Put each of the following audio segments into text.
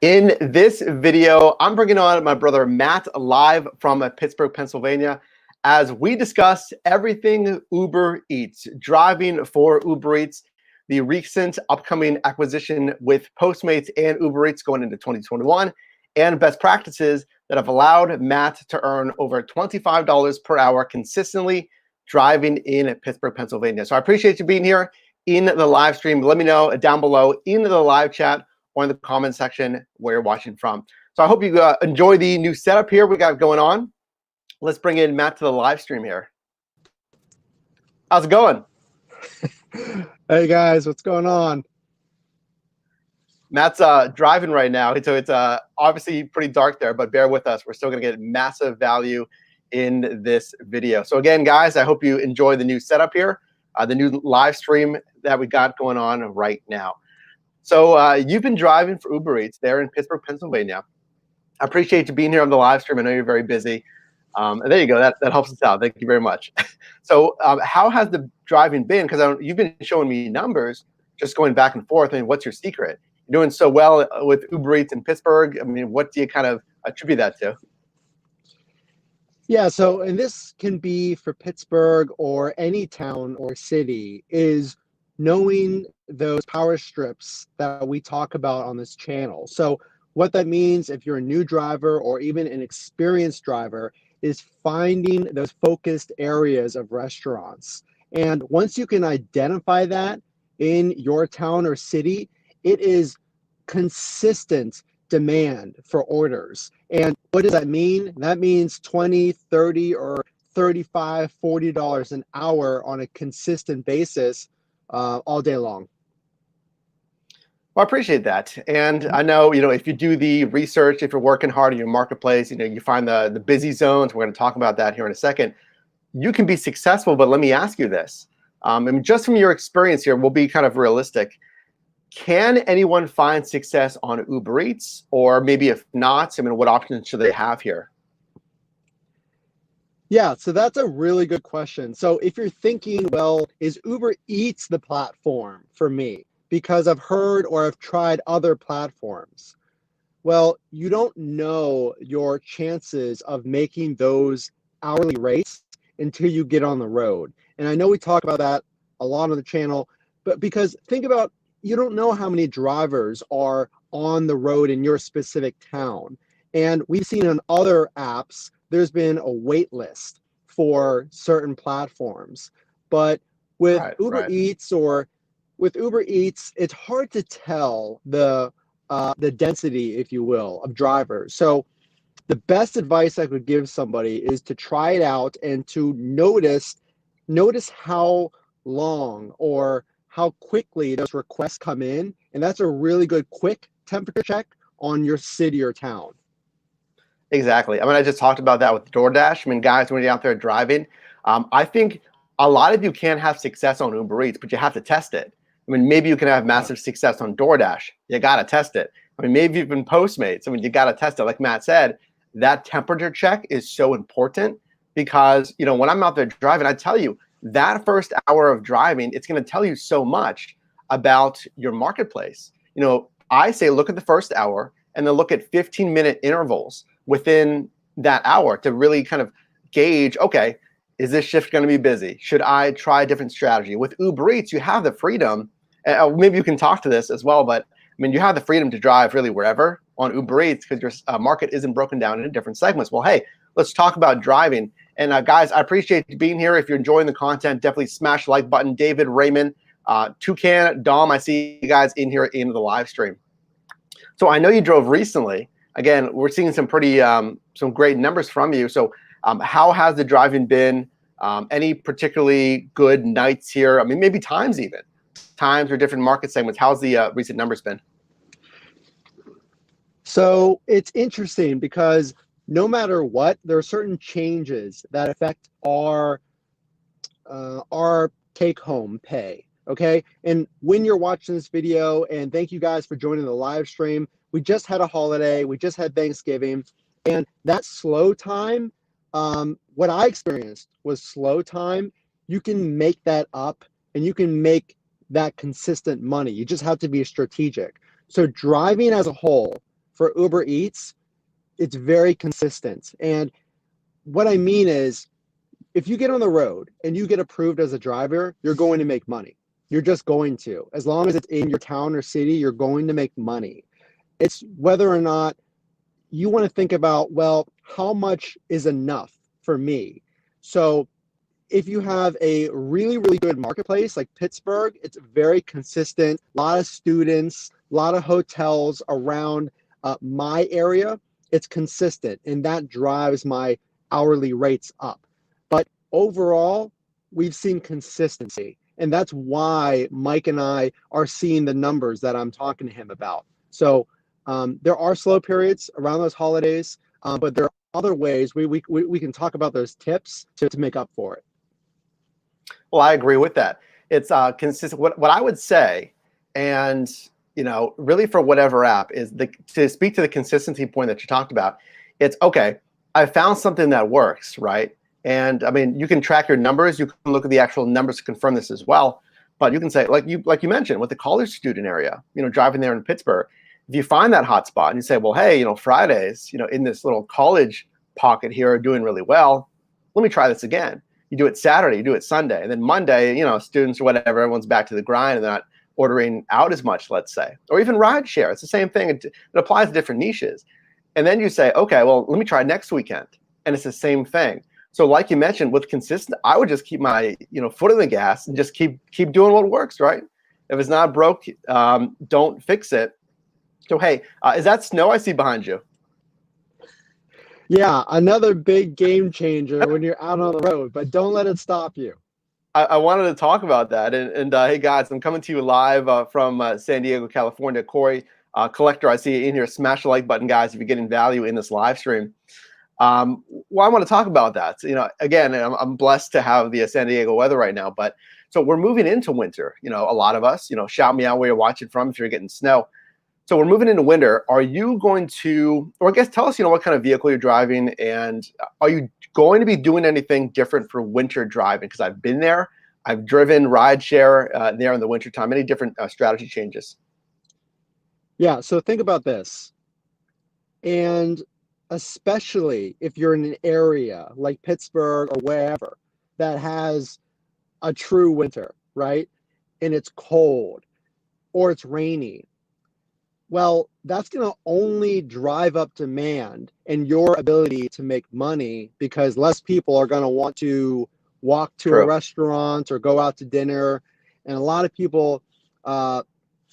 In this video, I'm bringing on my brother Matt live from Pittsburgh, Pennsylvania, as we discuss everything Uber Eats, driving for Uber Eats, the recent upcoming acquisition with Postmates and Uber Eats going into 2021, and best practices that have allowed Matt to earn over $25 per hour consistently driving in Pittsburgh, Pennsylvania. So I appreciate you being here in the live stream. Let me know down below in the live chat or in the comment section where you're watching from. So I hope you enjoy the new setup here we got going on. Let's bring in Matt to the live stream here. How's it going? Hey guys, what's going on? Matt's driving right now, so it's obviously pretty dark there, but bear with us. We're still going to get massive value in this video. So again, guys, I hope you enjoy the new setup here, the new live stream that we got going on right now. So you've been driving for Uber Eats there in Pittsburgh, Pennsylvania. I appreciate you being here on the live stream. I know you're very busy. And there you go. That helps us out. Thank you very much. So how has the driving been? Because you've been showing me numbers, just going back and forth. I mean, what's your secret? You're doing so well with Uber Eats in Pittsburgh. I mean, what do you kind of attribute that to? Yeah, so, and this can be for Pittsburgh or any town or city, is knowing those power strips that we talk about on this channel. So what that means, if you're a new driver or even an experienced driver, is finding those focused areas of restaurants. And once you can identify that in your town or city, it is consistent demand for orders. And what does that mean? That means 20, 30, or $35, $40 an hour on a consistent basis all day long. Well, I appreciate that. And I know, if you do the research, if you're working hard in your marketplace, you find the busy zones. We're going to talk about that here in a second. You can be successful, but let me ask you this. I mean, just from your experience here, we'll be kind of realistic. Can anyone find success on Uber Eats? Or maybe if not, I mean, what options should they have here? Yeah, so that's a really good question. So if you're thinking, well, is Uber Eats the platform for me? Because I've heard or I've tried other platforms. Well, you don't know your chances of making those hourly rates until you get on the road. And I know we talk about that a lot on the channel, but because think about, you don't know how many drivers are on the road in your specific town. And we've seen on other apps, there's been a wait list for certain platforms. But with Uber Eats or with Uber Eats, it's hard to tell the density, if you will, of drivers. So the best advice I could give somebody is to try it out and to notice how long or how quickly those requests come in. And that's a really good quick temperature check on your city or town. Exactly. I mean, I just talked about that with DoorDash. I mean, guys, when you're out there driving, I think a lot of you can have success on Uber Eats, but you have to test it. I mean, maybe you can have massive success on DoorDash. You got to test it. I mean, maybe even Postmates. I mean, you got to test it. Like Matt said, that temperature check is so important because, when I'm out there driving, I tell you, that first hour of driving, it's going to tell you so much about your marketplace. I say look at the first hour and then look at 15-minute intervals within that hour to really kind of gauge, okay, is this shift going to be busy? Should I try a different strategy? With Uber Eats, you have the freedom, maybe you can talk to this as well, but I mean, you have the freedom to drive really wherever on Uber Eats because your market isn't broken down into different segments. Well, hey, let's talk about driving. And guys, I appreciate you being here. If you're enjoying the content, definitely smash the like button. David, Raymond, Toucan, Dom, I see you guys in here in the live stream. So I know you drove recently. Again, we're seeing some pretty, some great numbers from you. So how has the driving been? Any particularly good nights here? I mean, maybe times even. Times or different market segments. How's the recent numbers been? So it's interesting because no matter what, there are certain changes that affect our take-home pay, okay? And when you're watching this video, and thank you guys for joining the live stream, we just had a holiday, we just had Thanksgiving, and that slow time, what I experienced was slow time. You can make that up and you can make that consistent money. You just have to be strategic. So driving as a whole, For Uber Eats, it's very consistent. And what I mean is, if you get on the road and you get approved as a driver, you're going to make money. You're just going to. As long as it's in your town or city, you're going to make money. It's whether or not you want to think about, well, how much is enough for me? So if you have a really, really good marketplace like Pittsburgh, it's very consistent, a lot of students, a lot of hotels around my area. It's consistent, and that drives my hourly rates up. But overall, we've seen consistency, and that's why Mike and I are seeing the numbers that I'm talking to him about. So there are slow periods around those holidays, but there are other ways we can talk about those tips to make up for it. Well, I agree with that. It's consistent. What I would say, and really for whatever app, is to speak to the consistency point that you talked about. It's okay. I found something that works, right? And I mean, you can track your numbers. You can look at the actual numbers to confirm this as well. But you can say, like you mentioned, with the college student area, driving there in Pittsburgh, if you find that hot spot and you say, well, hey, Fridays, in this little college pocket here are doing really well. Let me try this again. You do it Saturday, you do it Sunday, and then Monday, students or whatever, everyone's back to the grind and they're not ordering out as much, let's say, or even ride share. It's the same thing. It applies to different niches. And then you say, okay, well, let me try next weekend. And it's the same thing. So like you mentioned, with consistent, I would just keep my, foot in the gas and just keep doing what works, right? If it's not broke, don't fix it. So, hey, is that snow I see behind you? Yeah, another big game changer when you're out on the road, but don't let it stop you. I wanted to talk about that. And hey, guys, I'm coming to you live from San Diego, California. Corey, Collector, I see you in here. Smash the like button, guys, if you're getting value in this live stream. Well, I want to talk about that. Again, I'm blessed to have the San Diego weather right now. But so we're moving into winter. A lot of us, shout me out where you're watching from if you're getting snow. So we're moving into winter. Are you going to, or I guess tell us, what kind of vehicle you're driving, and are you going to be doing anything different for winter driving? Because I've been there. I've driven rideshare there in the wintertime. Any different strategy changes? Yeah, so think about this. And especially if you're in an area like Pittsburgh or wherever that has a true winter, right? And it's cold or it's rainy. Well, that's going to only drive up demand and your ability to make money, because less people are going to want to walk to a restaurant or go out to dinner. And a lot of people are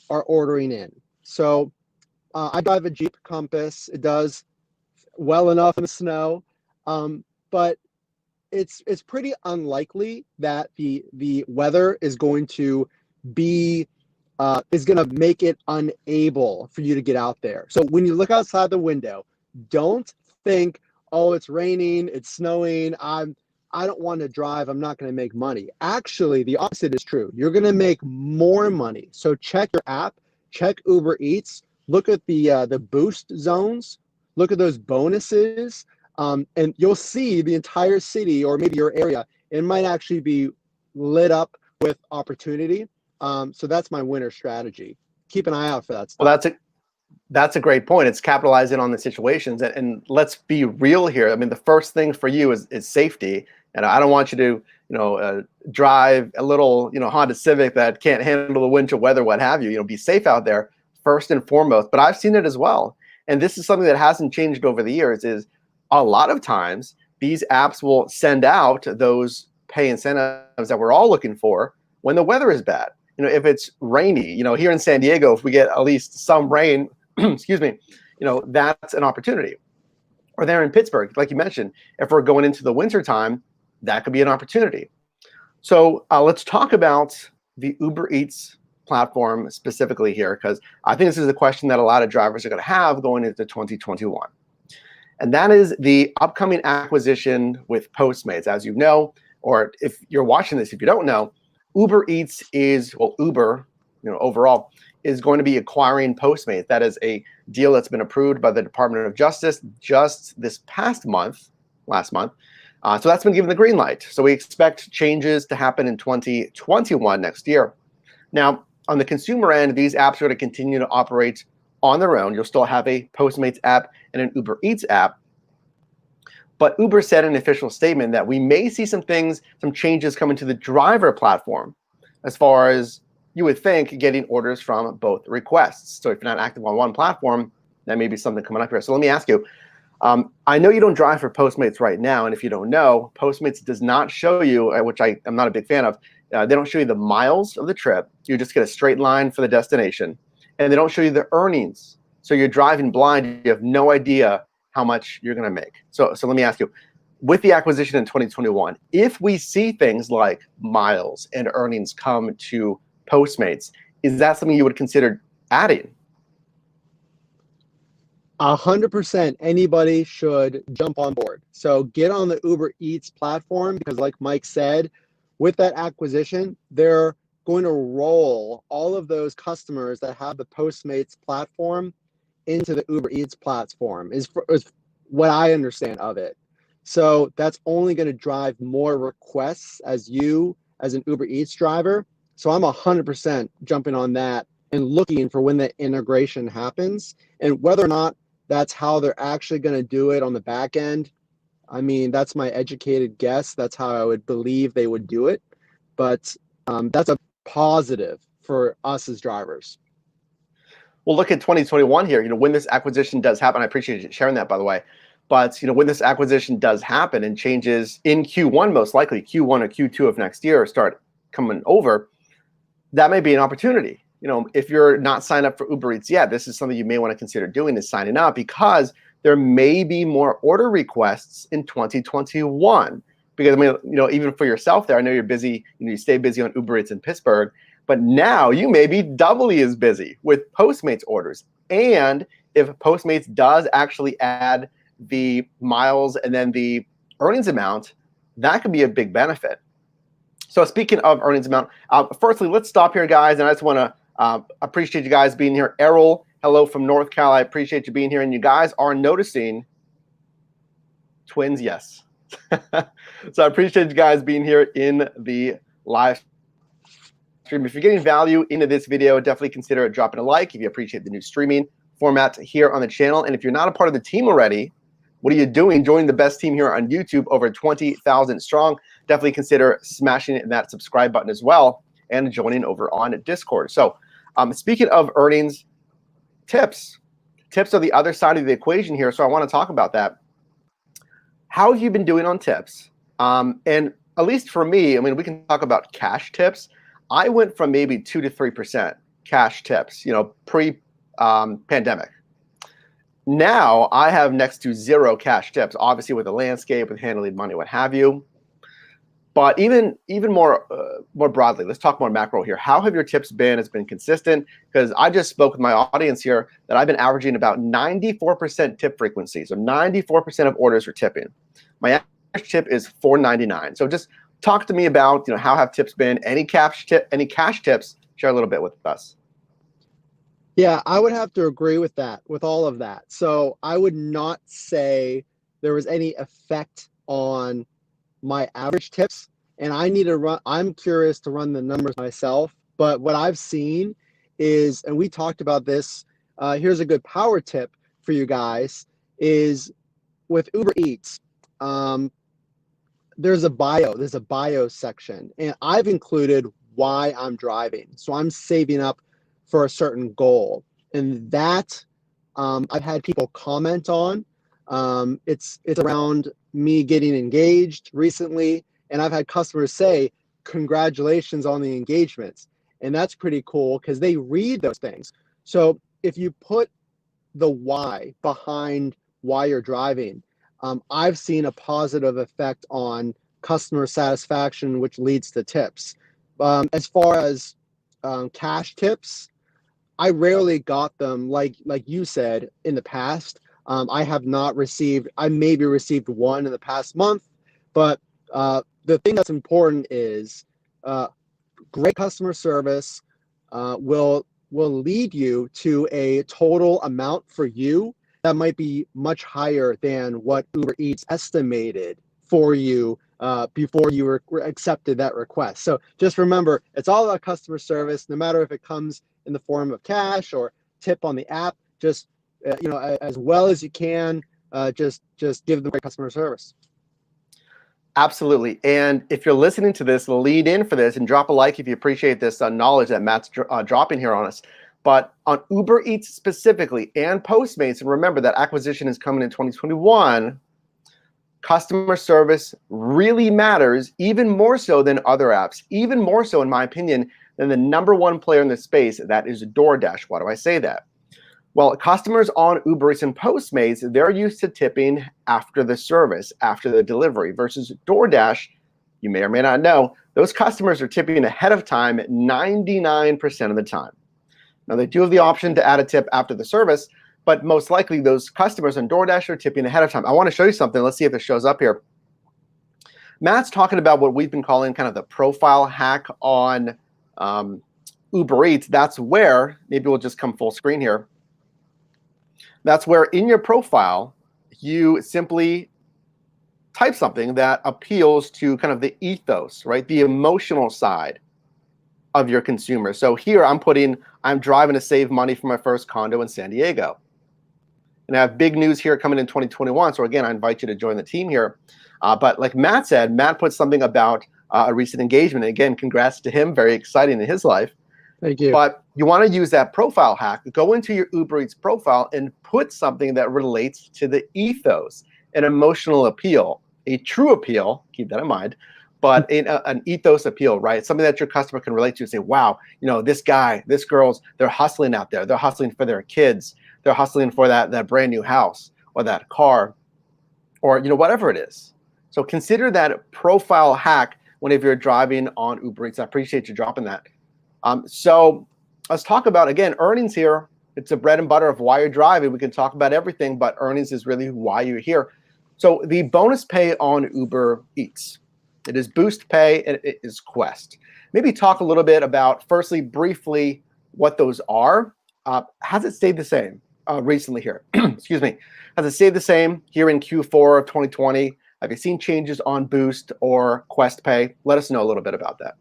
ordering in. So I drive a Jeep Compass. It does well enough in the snow, but it's pretty unlikely that the weather is going to be is going to make it unable for you to get out there. So when you look outside the window, don't think, oh, it's raining, it's snowing, I don't want to drive, I'm not going to make money. Actually, the opposite is true. You're going to make more money. So check your app, check Uber Eats, look at the boost zones, look at those bonuses, and you'll see the entire city or maybe your area, it might actually be lit up with opportunity. So that's my winter strategy. Keep an eye out for that stuff. Well, that's a great point. It's capitalizing on the situations, and let's be real here. I mean, the first thing for you is safety, and I don't want you to drive a little Honda Civic that can't handle the winter weather, what have you. Be safe out there first and foremost. But I've seen it as well, and this is something that hasn't changed over the years. Is a lot of times these apps will send out those pay incentives that we're all looking for when the weather is bad. If it's rainy, here in San Diego, if we get at least some rain, excuse me, that's an opportunity. Or there in Pittsburgh, like you mentioned, if we're going into the winter time, that could be an opportunity. So let's talk about the Uber Eats platform specifically here, because I think this is a question that a lot of drivers are going to have going into 2021. And that is the upcoming acquisition with Postmates. As you know, or if you're watching this, if you don't know, Uber Eats is, well, Uber, overall, is going to be acquiring Postmates. That is a deal that's been approved by the Department of Justice just this last month. So that's been given the green light. So we expect changes to happen in 2021 next year. Now, on the consumer end, these apps are going to continue to operate on their own. You'll still have a Postmates app and an Uber Eats app. But Uber said in an official statement that we may see some changes coming to the driver platform, as far as you would think, getting orders from both requests. So if you're not active on one platform, that may be something coming up here. So let me ask you, I know you don't drive for Postmates right now, and if you don't know, Postmates does not show you, which I am not a big fan of, they don't show you the miles of the trip. You just get a straight line for the destination, and they don't show you the earnings. So you're driving blind. You have no idea how much you're going to make. So let me ask you, with the acquisition in 2021, if we see things like miles and earnings come to Postmates, is that something you would consider adding? 100% anybody should jump on board. So get on the Uber Eats platform, because like Mike said, with that acquisition, they're going to roll all of those customers that have the Postmates platform into the Uber Eats platform, is what I understand of it. So that's only going to drive more requests as an Uber Eats driver. So I'm 100% jumping on that and looking for when the integration happens, and whether or not that's how they're actually going to do it on the back end. I mean, that's my educated guess. That's how I would believe they would do it. But that's a positive for us as drivers. Well, look at 2021 here. When this acquisition does happen, I appreciate you sharing that, by the way. But when this acquisition does happen and changes in Q1, most likely Q1 or Q2 of next year, start coming over, that may be an opportunity. If you're not signed up for Uber Eats yet, this is something you may want to consider doing, is signing up, because there may be more order requests in 2021. Because even for yourself there, I know you're busy, you stay busy on Uber Eats in Pittsburgh, but now you may be doubly as busy with Postmates orders. And if Postmates does actually add the miles and then the earnings amount, that could be a big benefit. So speaking of earnings amount, firstly, let's stop here, guys. And I just want to appreciate you guys being here. Errol, hello from North Cal. I appreciate you being here. And you guys are noticing twins, yes. So I appreciate you guys being here in the live stream. If you're getting value into this video, definitely consider dropping a like if you appreciate the new streaming format here on the channel. And if you're not a part of the team already, what are you doing? Joining the best team here on YouTube, over 20,000 strong. Definitely consider smashing that subscribe button as well and joining over on Discord. So speaking of earnings, tips are the other side of the equation here. So I want to talk about that. How have you been doing on tips? And at least for me, we can talk about cash tips. I went from maybe 2 to 3% cash tips, pre-pandemic. Now I have next to zero cash tips, obviously with the landscape, with handling money, what have you. But even more broadly, let's talk more macro here. How have your tips been? It's been consistent, because I just spoke with my audience here that I've been averaging about 94% tip frequency. So 94% of orders are tipping. My average tip is $4.99. So just talk to me about how have tips been? Any cash tips? Share a little bit with us. Yeah, I would have to agree with that, with all of that. So I would not say there was any effect on my average tips, and I'm curious to run the numbers myself. But what I've seen is, and we talked about this, here's a good power tip for you guys, is with Uber Eats, there's a bio section, and I've included why I'm driving. So I'm saving up for a certain goal, and that I've had people comment on. It's around me getting engaged recently, and I've had customers say, congratulations on the engagements. And that's pretty cool, because they read those things. So if you put the why behind why you're driving, I've seen a positive effect on customer satisfaction, which leads to tips. As far as cash tips, I rarely got them, like you said, in the past. I maybe received one in the past month, but the thing that's important is great customer service will lead you to a total amount for you that might be much higher than what Uber Eats estimated for you before you accepted that request. So just remember, it's all about customer service, no matter if it comes in the form of cash or tip on the app. just as well as you can. Just give them great customer service. Absolutely. And if you're listening to this, lead in for this and drop a like if you appreciate this knowledge that Matt's dropping here on us. But on Uber Eats specifically and Postmates, and remember that acquisition is coming in 2021, customer service really matters, even more so than other apps, even more so, in my opinion, than the #1 player in the space, that is DoorDash. Why do I say that? Well, customers on Uber Eats and Postmates, they're used to tipping after the service, after the delivery, versus DoorDash, you may or may not know, those customers are tipping ahead of time 99% of the time. Now, they do have the option to add a tip after the service, but most likely those customers on DoorDash are tipping ahead of time. I want to show you something. Let's see if it shows up here. Matt's talking about what we've been calling kind of the profile hack on Uber Eats. That's where, maybe we'll just come full screen here. That's where in your profile, you simply type something that appeals to kind of the ethos, right? The emotional side of your consumer. So here I'm driving to save money for my first condo in San Diego. And I have big news here coming in 2021. So again, I invite you to join the team here. But like Matt said, Matt put something about a recent engagement. And again, congrats to him. Very exciting in his life. Thank you. But you want to use that profile hack. Go into your Uber Eats profile and put something that relates to the ethos, an emotional appeal, a true appeal, keep that in mind, but an ethos appeal, right? Something that your customer can relate to and say, wow, this guy, this girl's, they're hustling out there. They're hustling for their kids. They're hustling for that brand new house or that car or, whatever it is. So consider that profile hack whenever you're driving on Uber Eats. I appreciate you dropping that. So let's talk about, again, earnings here. It's the bread and butter of why you're driving. We can talk about everything, but earnings is really why you're here. So the bonus pay on Uber Eats, it is Boost Pay and it is Quest. Maybe talk a little bit about, firstly, briefly, what those are. Has it stayed the same recently here? Excuse me. Has it stayed the same here in Q4 of 2020? Have you seen changes on Boost or Quest Pay? Let us know a little bit about that.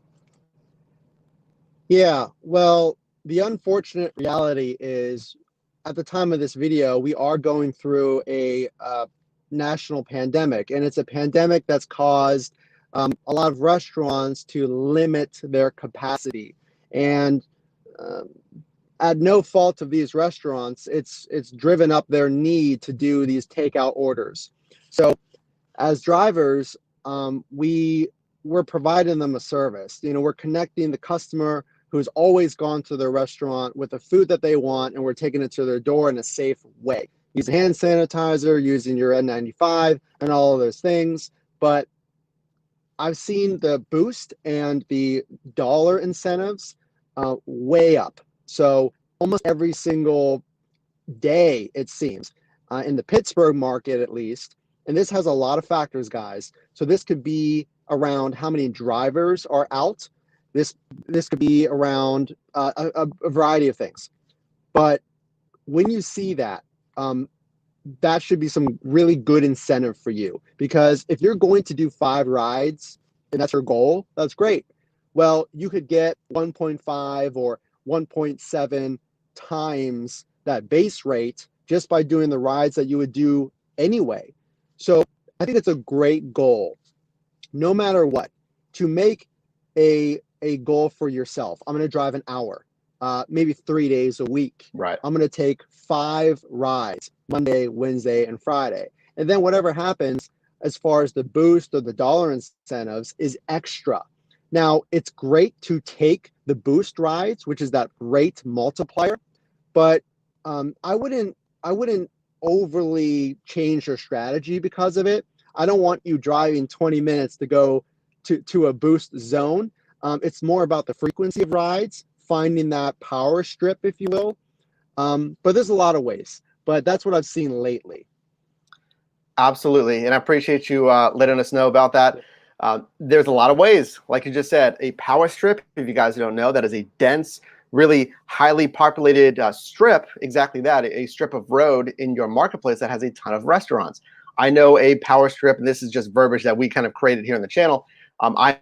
Yeah, well, the unfortunate reality is at the time of this video, we are going through a national pandemic, and it's a pandemic that's caused a lot of restaurants to limit their capacity. And at no fault of these restaurants, it's driven up their need to do these takeout orders. So as drivers, we're providing them a service. We're connecting the customer who's always gone to their restaurant with the food that they want, and we're taking it to their door in a safe way. Using hand sanitizer, using your N95, and all of those things. But I've seen the Boost and the dollar incentives way up. So almost every single day, it seems, in the Pittsburgh market at least, and this has a lot of factors, guys. So this could be around how many drivers are out. This could be around a variety of things. But when you see that, that should be some really good incentive for you. Because if you're going to do 5 rides and that's your goal, that's great. Well, you could get 1.5 or 1.7 times that base rate just by doing the rides that you would do anyway. So I think it's a great goal, no matter what, to make a goal for yourself. I'm going to drive an hour, maybe 3 days a week. Right. I'm going to take 5 rides, Monday, Wednesday, and Friday. And then whatever happens as far as the Boost or the dollar incentives is extra. Now, it's great to take the Boost rides, which is that rate multiplier, but I wouldn't overly change your strategy because of it. I don't want you driving 20 minutes to go to a Boost zone. It's more about the frequency of rides, finding that power strip, if you will. But there's a lot of ways, but that's what I've seen lately. Absolutely. And I appreciate you letting us know about that. There's a lot of ways, like you just said, a power strip, if you guys don't know, that is a dense, really highly populated strip, exactly that, a strip of road in your marketplace that has a ton of restaurants. I know a power strip, and this is just verbiage that we kind of created here on the channel. I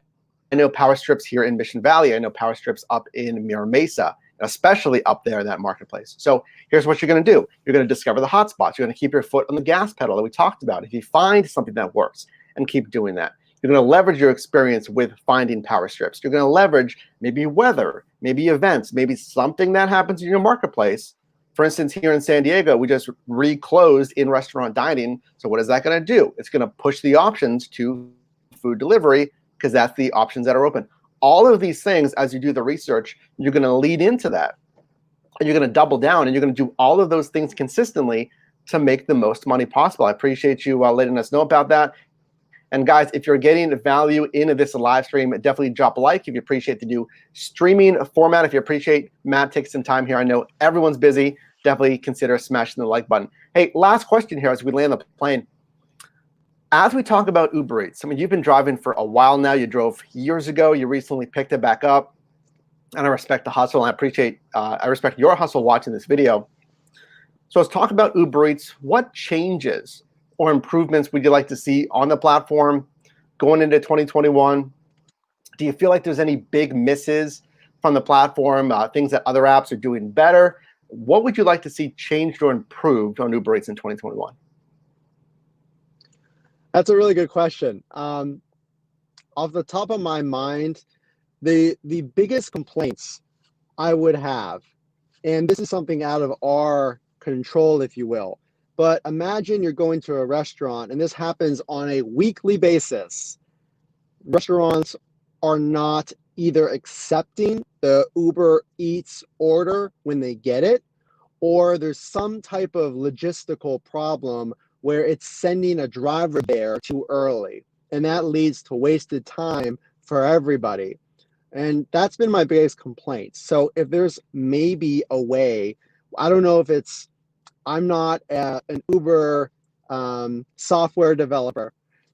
know power strips here in Mission Valley. I know power strips up in Mira Mesa. especially up there in that marketplace. So here's what you're going to do. You're going to discover the hotspots. You're going to keep your foot on the gas pedal that we talked about. If you find something that works, and keep doing that. You're going to leverage your experience with finding power strips. You're going to leverage maybe weather, maybe events, maybe something that happens in your marketplace. For instance, here in San Diego, we just reclosed in-restaurant dining. So what is that going to do? It's going to push the options to food delivery because that's the options that are open. All of these things, as you do the research, you're going to lead into that. And you're going to double down, and you're going to do all of those things consistently to make the most money possible. I appreciate you letting us know about that. And guys, if you're getting value in this live stream, definitely drop a like if you appreciate the new streaming format. If you appreciate Matt taking some time here, I know everyone's busy. Definitely consider smashing the like button. Hey, last question here as we land the plane. As we talk about Uber Eats, I mean, you've been driving for a while now. You drove years ago. You recently picked it back up. And I respect the hustle, and I respect your hustle watching this video. So let's talk about Uber Eats. What changes or improvements would you like to see on the platform going into 2021? Do you feel like there's any big misses from the platform, things that other apps are doing better? What would you like to see changed or improved on Uber Eats in 2021? That's a really good question. Off the top of my mind, the biggest complaints I would have, and this is something out of our control, if you will, but imagine you're going to a restaurant, and this happens on a weekly basis. Restaurants are not either accepting the Uber Eats order when they get it, or there's some type of logistical problem where it's sending a driver there too early. And that leads to wasted time for everybody. And that's been my biggest complaint. So if there's maybe a way, I don't know if it's, I'm not an Uber software developer,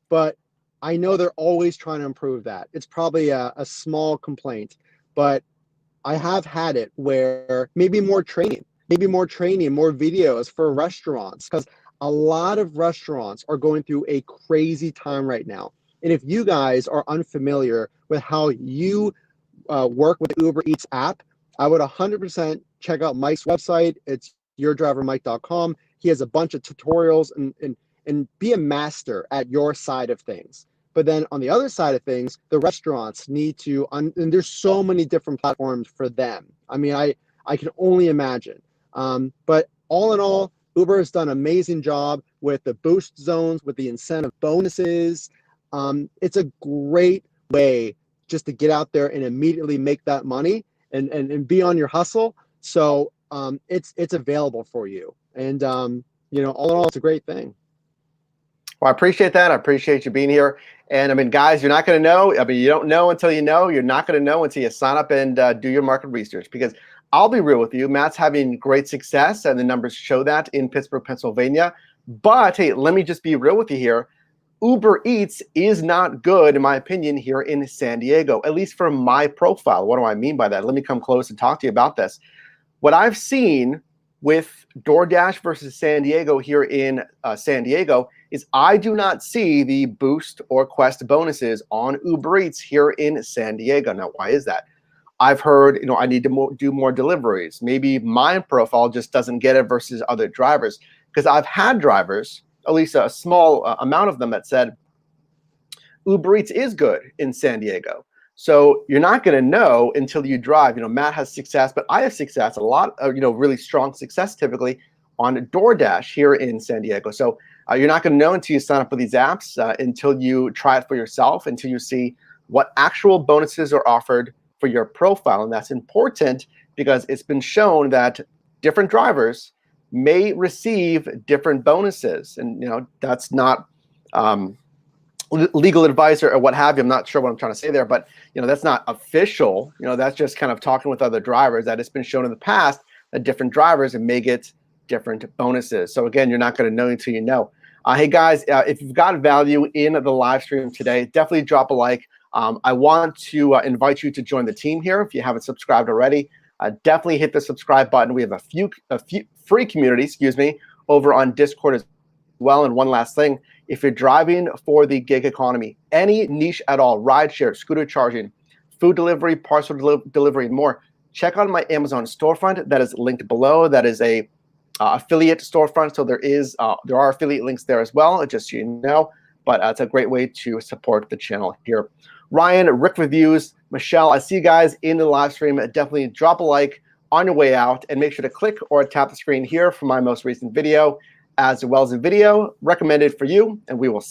but I know they're always trying to improve that. It's probably a small complaint, but I have had it where maybe more training, more videos for restaurants, because a lot of restaurants are going through a crazy time right now. And if you guys are unfamiliar with how you work with the Uber Eats app, I would 100% check out Mike's website. It's yourdrivermike.com. He has a bunch of tutorials and be a master at your side of things. But then on the other side of things, the restaurants need to, and there's so many different platforms for them. I mean, I can only imagine. But all in all, Uber has done an amazing job with the boost zones, with the incentive bonuses. It's a great way just to get out there and immediately make that money and be on your hustle. So it's available for you. And, you know, all in all, it's a great thing. Well, I appreciate that. I appreciate you being here. And I mean, guys, you're not going to know. I mean, you don't know until you know. You're not going to know until you sign up and do your market research. Because I'll be real with you, Matt's having great success, and the numbers show that in Pittsburgh, Pennsylvania. But hey, let me just be real with you here. Uber Eats is not good, in my opinion, here in San Diego, at least for my profile. What do I mean by that? Let me come close and talk to you about this. What I've seen with DoorDash versus San Diego here in San Diego is I do not see the boost or quest bonuses on Uber Eats here in San Diego. Now, why is that? I've heard, you know, I need to do more deliveries. Maybe my profile just doesn't get it versus other drivers, because I've had drivers, at least a small amount of them, that said Uber Eats is good in San Diego. So you're not going to know until you drive. You know, Matt has success, but I have success, a lot of, you know, really strong success typically on DoorDash here in San Diego. So you're not going to know until you sign up for these apps, until you try it for yourself, until you see what actual bonuses are offered for your profile. And that's important because it's been shown that different drivers may receive different bonuses. And, you know, that's not legal advice or what have you. I'm not sure what I'm trying to say there, but, you know, that's not official. You know, that's just kind of talking with other drivers that it's been shown in the past that different drivers may get different bonuses. So again, you're not going to know until you know. Hey guys, if you've got value in the live stream today, definitely drop a like. I want to invite you to join the team here if you haven't subscribed already. Definitely hit the subscribe button. We have a few free communities, over on Discord as well. And one last thing, if you're driving for the gig economy, any niche at all, rideshare, scooter charging, food delivery, parcel delivery, and more, check out my Amazon storefront that is linked below. That is a affiliate storefront, so there are affiliate links there as well, just so you know. But it's a great way to support the channel here. Ryan, Rick Reviews, Michelle, I see you guys in the live stream. Definitely drop a like on your way out, and make sure to click or tap the screen here for my most recent video, as well as a video recommended for you, and we will